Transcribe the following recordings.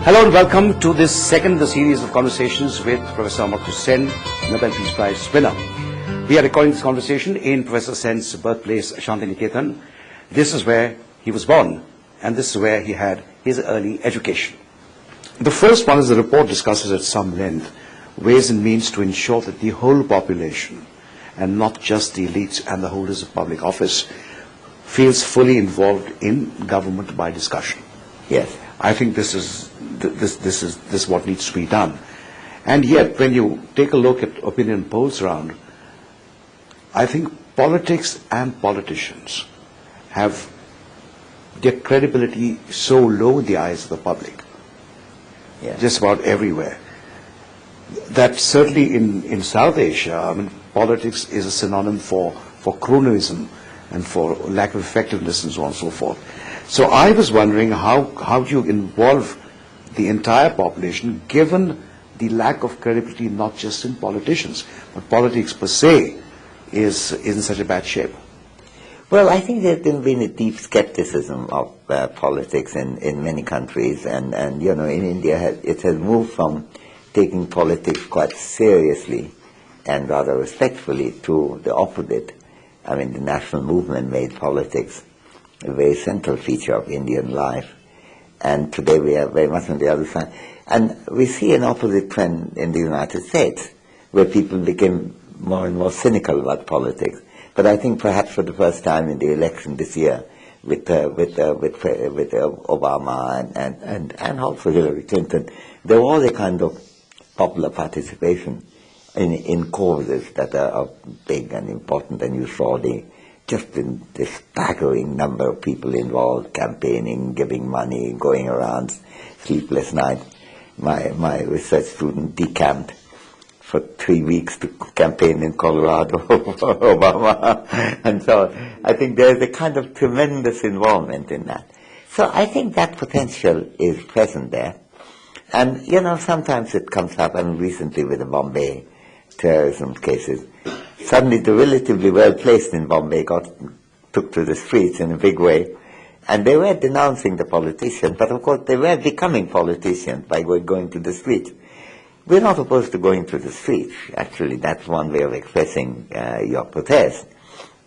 Hello and welcome to this second in the series of conversations with Professor Amartya, Nobel Peace Prize winner. We are recording this conversation in Professor Sen's birthplace, Shanti, Niketan. This is where he was born, and this is where he had his early education. The first one is the report discusses at some length ways and means to ensure that the whole population, and not just the elites and the holders of public office, feels fully involved in government by discussion. Yes. I think this is what needs to be done. And yet, when you take a look at opinion polls around, I think politics and politicians have their credibility so low in the eyes of the public, just about everywhere, that certainly in South Asia, I mean, politics is a synonym for cronyism and for lack of effectiveness and so on and so forth. So I was wondering how do you involve the entire population, given the lack of credibility not just in politicians, but politics per se is in such a bad shape? Well, I think there's been a deep skepticism of politics in many countries, and you know, in India it has moved from taking politics quite seriously and rather respectfully to the opposite. I mean, the national movement made politics a very central feature of Indian life. And today we are very much on the other side. And we see an opposite trend in the United States, where people became more and more cynical about politics. But I think perhaps for the first time in the election this year, with Obama and also Hillary Clinton, there was a kind of popular participation in causes that are big and important, and you saw just in the staggering number of people involved, campaigning, giving money, going around, sleepless nights. My research student decamped for 3 weeks to campaign in Colorado for Obama. And so I think there's a kind of tremendous involvement in that. So I think that potential is present there. And, you know, sometimes it comes up, and recently with the Bombay terrorism cases, suddenly the relatively well-placed in Bombay took to the streets in a big way, and they were denouncing the politicians, but of course they were becoming politicians by going to the streets. We're not opposed to going to the streets. Actually, that's one way of expressing your protest,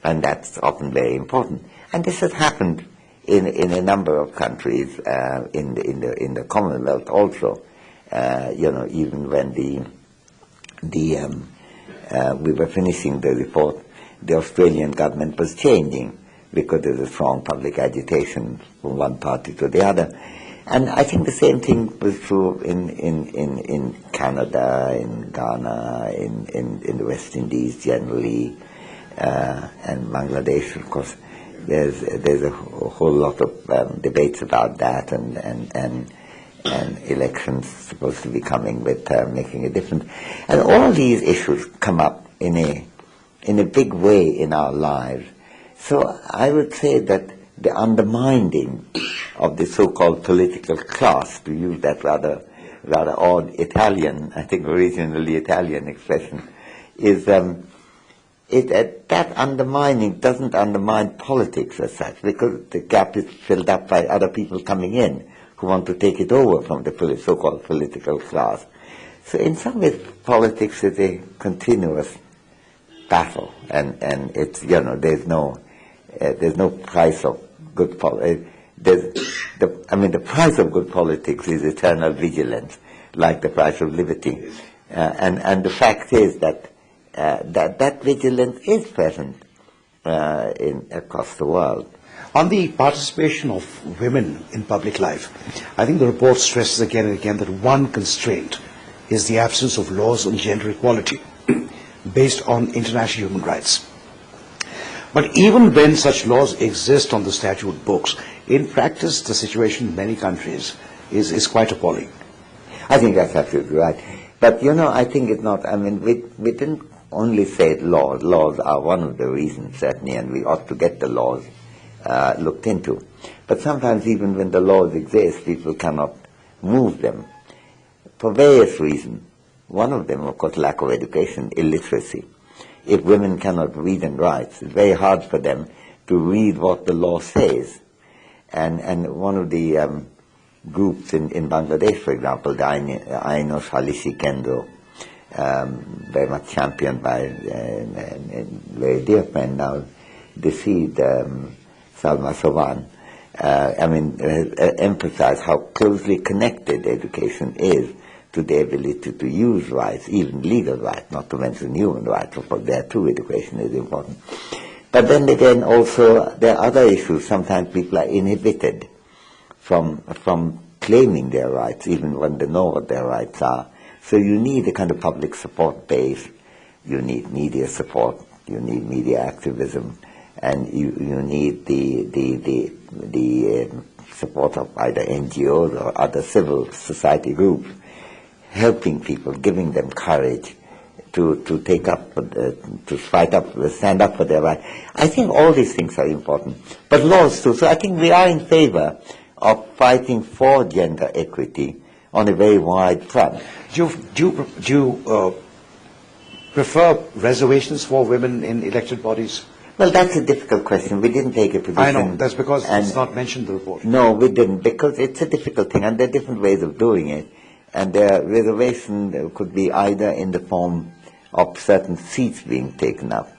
and that's often very important. And this has happened in a number of countries in the Commonwealth also. You know, even when we were finishing the report, the Australian government was changing because there was a strong public agitation from one party to the other. And I think the same thing was true in Canada, in Ghana, in the West Indies generally, and Bangladesh, of course. There's a whole lot of debates about that, and elections supposed to be coming with making a difference. And all these issues come up in a big way in our lives. So I would say that the undermining of the so-called political class, to use that rather odd Italian, I think originally Italian expression, is that undermining doesn't undermine politics as such, because the gap is filled up by other people coming in who want to take it over from the so-called political class. So in some ways, politics is a continuous battle, and it's, you know, there's no price of good politics. The price of good politics is eternal vigilance, like the price of liberty. And the fact is that that vigilance is present across the world. On the participation of women in public life, I think the report stresses again and again that one constraint is the absence of laws on gender equality based on international human rights. But even when such laws exist on the statute books, in practice the situation in many countries is quite appalling. I think that's absolutely right. But, you know, I think it's not, I mean, we didn't only say laws. Laws are one of the reasons, certainly, and we ought to get the laws looked into. But sometimes even when the laws exist, people cannot move them for various reasons. One of them, of course, lack of education, illiteracy. If women cannot read and write, it's very hard for them to read what the law says. And one of the groups in Bangladesh, for example, the Aino Shalisi Kendro, very much championed by a very dear friend now, deceased Salma Sovan, emphasize how closely connected education is to the ability to use rights, even legal rights, not to mention human rights. Of course, there too education is important. But then again, also, there are other issues. Sometimes people are inhibited from claiming their rights, even when they know what their rights are. So you need a kind of public support base. You need media support. You need media activism, and you need the support of either NGOs or other civil society groups, helping people, giving them courage to take up, to fight up, stand up for their rights. I think all these things are important, but laws too. So I think we are in favor of fighting for gender equity on a very wide front. Do you prefer reservations for women in elected bodies? Well, that's a difficult question. We didn't take a position. I know, that's because it's not mentioned in the report. No, we didn't, because it's a difficult thing, and there are different ways of doing it. And the reservation could be either in the form of certain seats being taken up.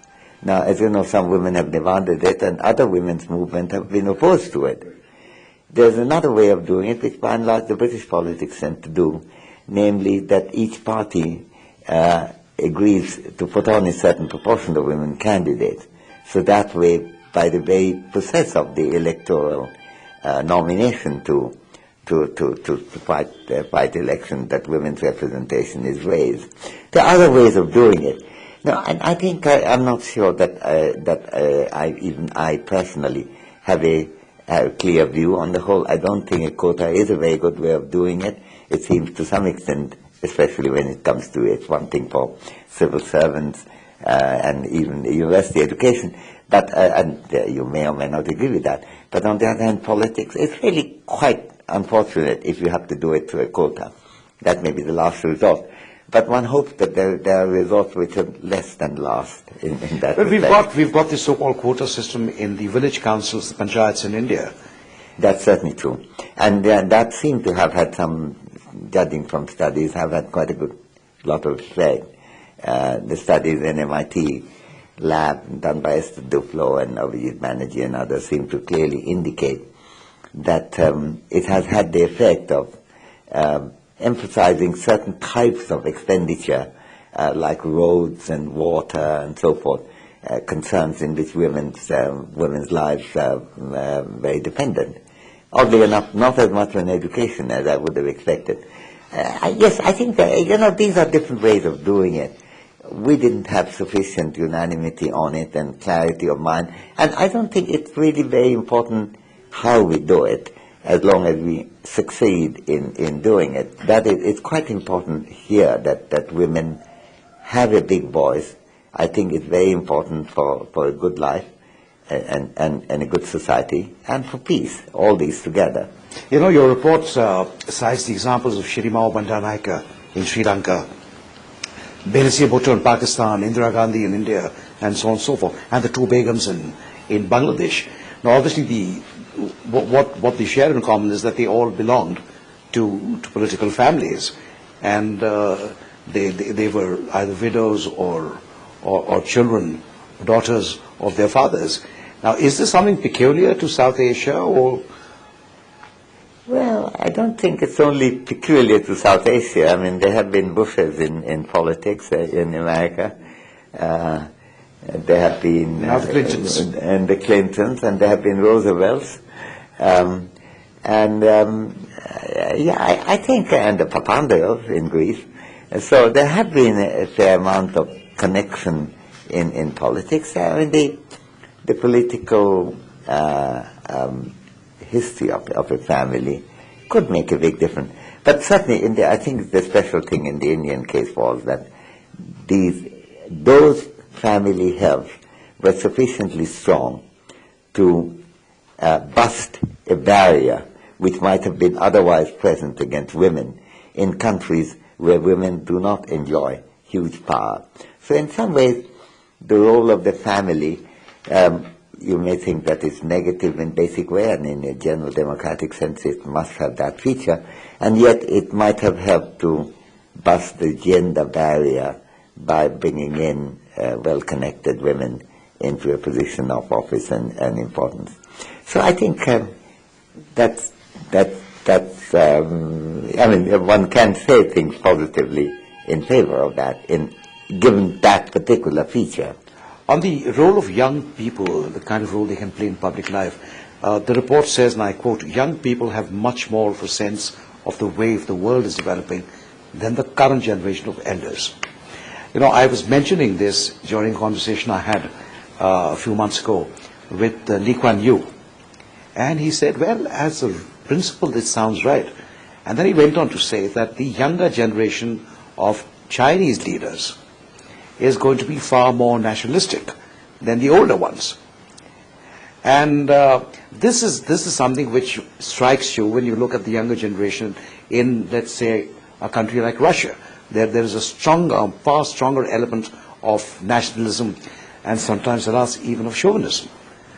Now, as you know, some women have demanded it, and other women's movements have been opposed to it. There's another way of doing it, which by and large the British politics tend to do, namely that each party agrees to put on a certain proportion of women candidates. So that way, by the very process of the electoral nomination to fight election, that women's representation is raised. There are other ways of doing it. Now, and I think I'm not sure that I personally have a clear view on the whole. I don't think a quota is a very good way of doing it. It seems to some extent, especially when it comes to it, one thing for civil servants and even university education. But and you may or may not agree with that. But on the other hand, politics, it's really quite unfortunate if you have to do it through a quota. That may be the last resort. But one hopes that there are resorts which are less than last in that respect. But we've got this so-called quota system in the village councils, the panchayats in India. That's certainly true. And that seemed to have had some, judging from studies, have had quite a good lot of effect. The studies in MIT lab done by Esther Duflo and Abhijit Banerjee and others seem to clearly indicate that it has had the effect of emphasizing certain types of expenditure, like roads and water and so forth, concerns in which women's lives are very dependent. Oddly enough, not as much on education as I would have expected. Yes, I think that, these are different ways of doing it. We didn't have sufficient unanimity on it and clarity of mind, and I don't think it's really very important how we do it, as long as we succeed in doing it. That is, it's quite important here that women have a big voice. I think it's very important for a good life and a good society and for peace, all these together. You know, your report cites the examples of Shirimao Bandaranaike in Sri Lanka, Benazir Bhutto in Pakistan, Indira Gandhi in India, and so on and so forth, and the two Begums in Bangladesh. Now, obviously, what they share in common is that they all belonged to political families, and they were either widows or children, daughters of their fathers. Now, is this something peculiar to South Asia, or? Well, I don't think it's only peculiar to South Asia. I mean, there have been Bushes in politics in America. There have been now the Clintons. And the Clintons, and there have been Roosevelts. I think, and the Papandreou in Greece. So there have been a fair amount of connection in politics. I mean, the political history of a family could make a big difference. But certainly, I think the special thing in the Indian case was that those family health were sufficiently strong to bust a barrier which might have been otherwise present against women in countries where women do not enjoy huge power. So in some ways, the role of the family you may think that it's negative in basic way, and in a general democratic sense it must have that feature, and yet it might have helped to bust the gender barrier by bringing in well-connected women into a position of office and importance. So I think that's I mean, one can say things positively in favor of that, given that particular feature. On the role of young people, the kind of role they can play in public life, the report says, and I quote, young people have much more of a sense of the way the world is developing than the current generation of elders. You know, I was mentioning this during a conversation I had a few months ago with Lee Kuan Yew. And he said, well, as a principle, this sounds right. And then he went on to say that the younger generation of Chinese leaders is going to be far more nationalistic than the older ones. And this is something which strikes you when you look at the younger generation in, let's say, a country like Russia. There is a stronger, far stronger element of nationalism, and sometimes, alas, even of chauvinism.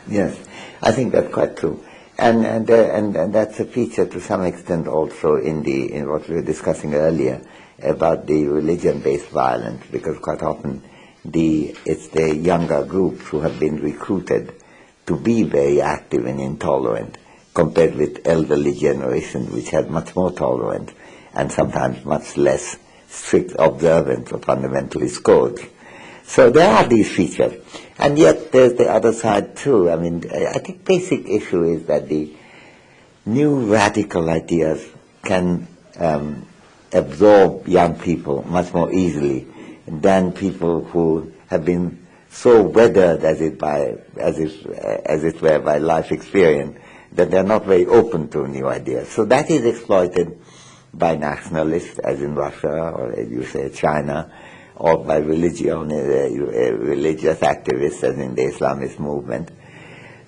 Yes, I think that's quite true. And that's a feature to some extent also in what we were discussing earlier about the religion-based violence, because quite often it's the younger groups who have been recruited to be very active and intolerant, compared with elderly generation, which had much more tolerance and sometimes much less strict observance of fundamentalist codes. So there are these features. And yet there's the other side too. I mean, I think basic issue is that the new radical ideas can absorb young people much more easily than people who have been so weathered as it were by life experience that they're not very open to new ideas. So that is exploited by nationalists, as in Russia, or as you say, China, or by religious activists, as in the Islamist movement.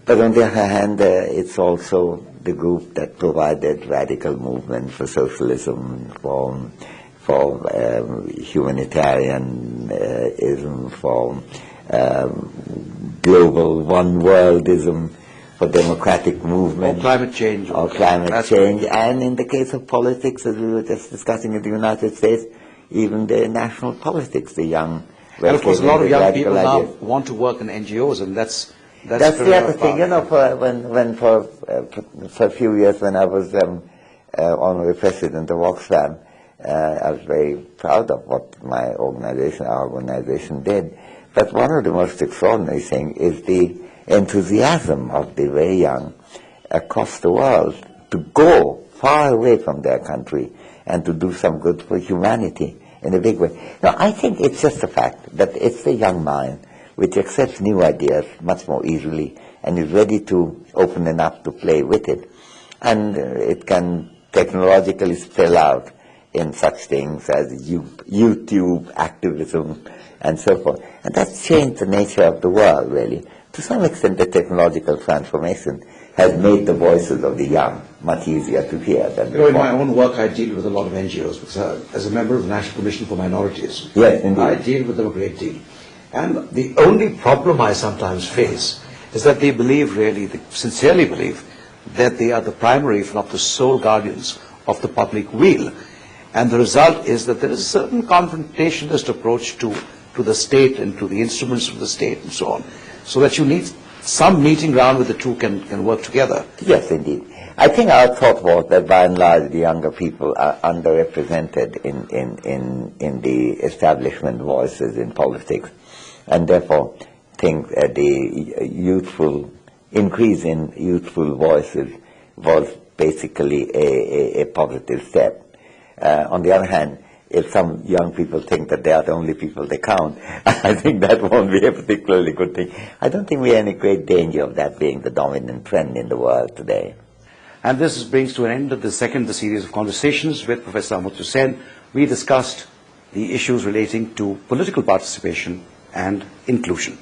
But on the other hand, it's also the group that provided radical movement for socialism, for humanitarianism, for global one-worldism, for democratic movement. Or climate change. Or climate change. And in the case of politics, as we were just discussing in the United States, even the national politics, the young... And of course, a lot of young people now want to work in NGOs, and that's the other thing. You know, for a few years when I was honorary president of Oxfam, I was very proud of what our organization did. But one of the most extraordinary things is the enthusiasm of the very young across the world to go far away from their country and to do some good for humanity in a big way. Now, I think it's just a fact that it's the young mind which accepts new ideas much more easily and is ready to open enough to play with it. And it can technologically spell out in such things as YouTube activism and so forth. And that's changed the nature of the world, really. To some extent, the technological transformation has made the voices of the young much easier to hear than before. In my own work, I deal with a lot of NGOs, because as a member of the National Commission for Minorities, yes, indeed. I deal with them a great deal. And the only problem I sometimes face is that they believe, really, they sincerely believe, that they are the primary, if not the sole guardians of the public weal. And the result is that there is a certain confrontationist approach to the state and to the instruments of the state and so on, so that you need some meeting ground where the two can work together. Yes, indeed. I think our thought was that by and large the younger people are underrepresented in the establishment voices in politics, and therefore think the increase in youthful voices was basically a positive step. On the other hand, if some young people think that they are the only people that count, I think that won't be a particularly good thing. I don't think we are in a great danger of that being the dominant trend in the world today. And this brings to an end of the series of conversations with Professor Amartya. We discussed the issues relating to political participation and inclusion.